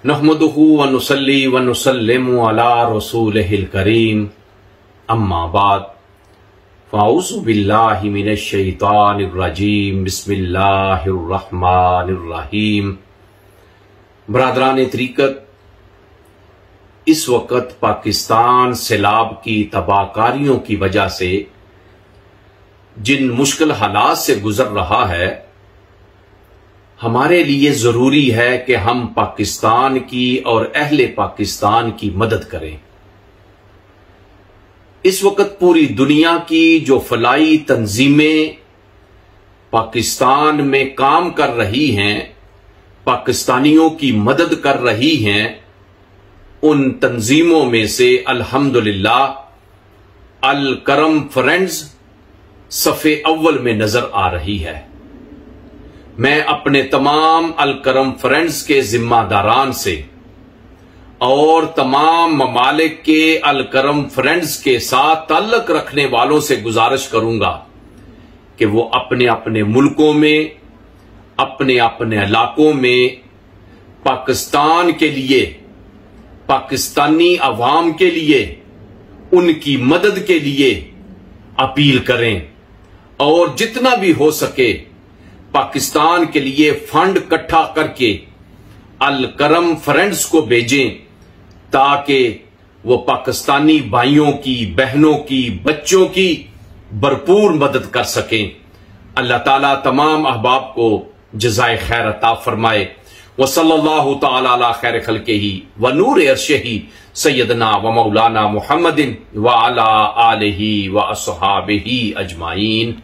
نحمدہ ونصلی ونسلم علی رسولہ الکریم اما بعد فاعوذ باللہ من الشیطان الرجیم بسم اللہ الرحمن الرحیم۔ برادران طریقت، اس وقت پاکستان سیلاب کی تباہ کاریوں کی وجہ سے جن مشکل حالات سے گزر رہا ہے، ہمارے لیے ضروری ہے کہ ہم پاکستان کی اور اہل پاکستان کی مدد کریں۔ اس وقت پوری دنیا کی جو فلاحی تنظیمیں پاکستان میں کام کر رہی ہیں، پاکستانیوں کی مدد کر رہی ہیں، ان تنظیموں میں سے الحمدللہ الکرم فرینڈز صفحے اول میں نظر آ رہی ہے۔ میں اپنے تمام الکرم فرینڈز کے ذمہ داران سے اور تمام ممالک کے الکرم فرینڈز کے ساتھ تعلق رکھنے والوں سے گزارش کروں گا کہ وہ اپنے اپنے ملکوں میں، اپنے اپنے علاقوں میں پاکستان کے لیے، پاکستانی عوام کے لیے، ان کی مدد کے لیے اپیل کریں اور جتنا بھی ہو سکے پاکستان کے لیے فنڈ اکٹھا کر کے الکرم فرینڈز کو بھیجیں تاکہ وہ پاکستانی بھائیوں کی، بہنوں کی، بچوں کی بھرپور مدد کر سکیں۔ اللہ تعالیٰ تمام احباب کو جزائے خیر عطا فرمائے۔ وصلی اللہ تعالی علی خیر خلقہ ونور عرشہ سیدنا و مولانا محمد وعلی آلہ و اصحابہ اجمعین۔